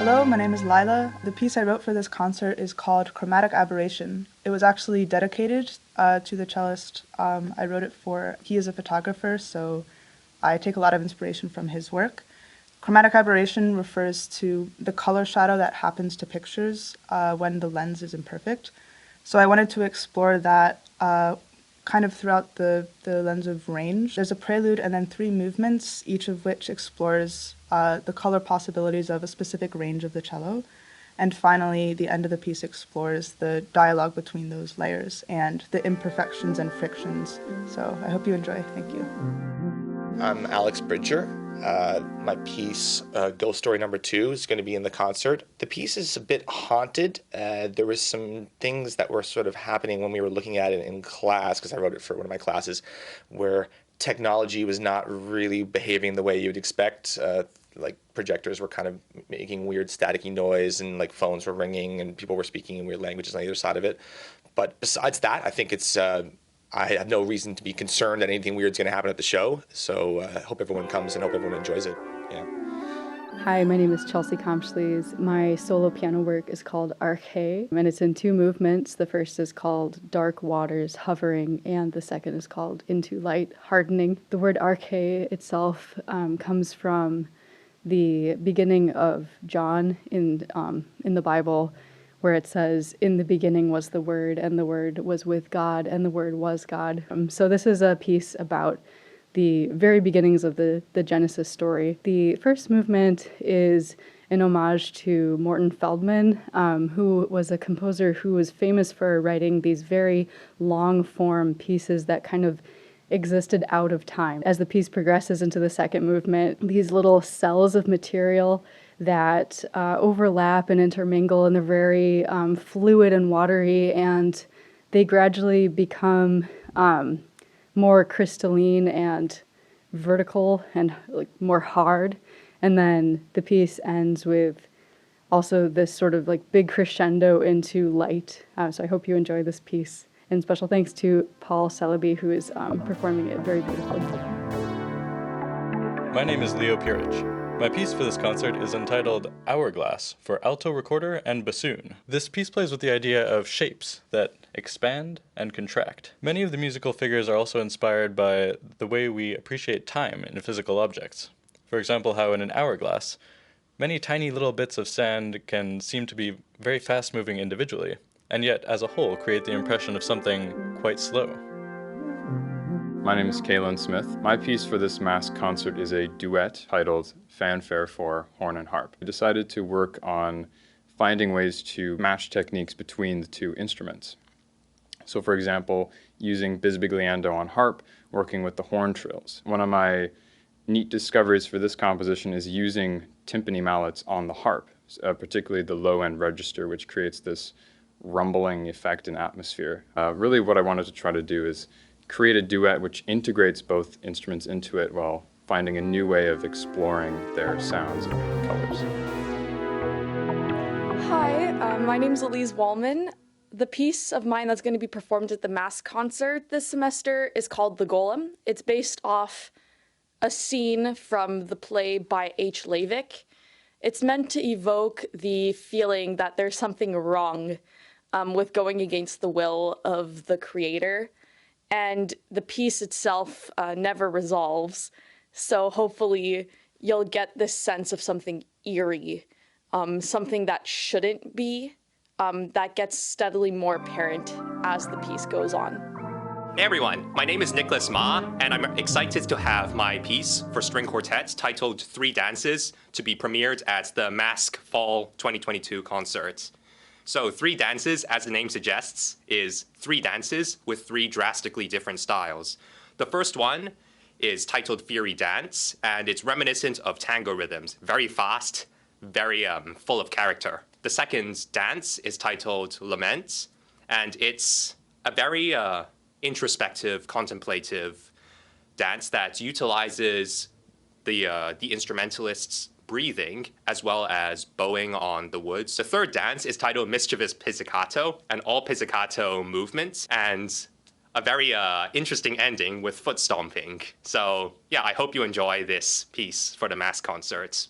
Hello, my name is Lila. The piece I wrote for this concert is called Chromatic Aberration. It was actually dedicated to the cellist. I wrote it for, he is a photographer, so I take a lot of inspiration from his work. Chromatic aberration refers to the color shadow that happens to pictures when the lens is imperfect. So I wanted to explore that kind of throughout the lens of range. There's a prelude and then 3 movements, each of which explores the color possibilities of a specific range of the cello. And finally, the end of the piece explores the dialogue between those layers and the imperfections and frictions. So I hope you enjoy. Thank you. I'm Alex Bridger. My piece, Ghost Story number 2, is going to be in the concert. The piece is a bit haunted. There was some things that were sort of happening when we were looking at it in class, because I wrote it for one of my classes, where technology was not really behaving the way you'd expect. Like projectors were kind of making weird staticky noise, and like phones were ringing, and people were speaking in weird languages on either side of it. But besides that, I think it's I have no reason to be concerned that anything weird is going to happen at the show. So I hope everyone comes and hope everyone enjoys it. Yeah. Hi, my name is Chelsea Komschlies. My solo piano work is called Arche, and it's in 2 movements. The first is called Dark Waters Hovering, and the second is called Into Light Hardening. The word Arche itself comes from the beginning of John in the Bible, where it says, "In the beginning was the Word, and the Word was with God, and the Word was God." So this is a piece about the very beginnings of the Genesis story. The first movement is an homage to Morton Feldman, who was a composer who was famous for writing these very long-form pieces that kind of existed out of time. As the piece progresses into the second movement, these little cells of material that overlap and intermingle, and they're very fluid and watery, and they gradually become more crystalline and vertical and like more hard. And then the piece ends with also this sort of like big crescendo into light. So I hope you enjoy this piece. And special thanks to Paul Celebi, who is performing it very beautifully. My name is Leo Purich. My piece for this concert is entitled Hourglass for alto recorder and bassoon. This piece plays with the idea of shapes that expand and contract. Many of the musical figures are also inspired by the way we appreciate time in physical objects. For example, how in an hourglass, many tiny little bits of sand can seem to be very fast-moving individually, and yet as a whole create the impression of something quite slow. My name is Kalen Smith. My piece for this MASC concert is a duet titled Fanfare for Horn and Harp. I decided to work on finding ways to match techniques between the 2 instruments. So for example, using bisbigliando on harp, working with the horn trills. One of my neat discoveries for this composition is using timpani mallets on the harp, particularly the low-end register, which creates this rumbling effect and atmosphere. Really what I wanted to try to do is create a duet which integrates both instruments into it while finding a new way of exploring their sounds and colors. Hi, my name is Elyse Wolman. The piece of mine that's going to be performed at the MASC concert this semester is called The Golem. It's based off a scene from the play by H. Levick. It's meant to evoke the feeling that there's something wrong with going against the will of the creator. And the piece itself never resolves. So hopefully you'll get this sense of something eerie, something that shouldn't be, that gets steadily more apparent as the piece goes on. Hey everyone, my name is Nicholas Ma, and I'm excited to have my piece for string quartet titled 3 Dances to be premiered at the MASC Fall 2022 concert. So 3 Dances, as the name suggests, is 3 dances with 3 drastically different styles. The first one is titled Fury Dance, and it's reminiscent of tango rhythms, very fast, very full of character. The second dance is titled Lament, and it's a very introspective, contemplative dance that utilizes the instrumentalist's breathing as well as bowing on the woods. The third dance is titled Mischievous Pizzicato, and all pizzicato movements, and a very interesting ending with foot stomping. So yeah, I hope you enjoy this piece for the MASC concert.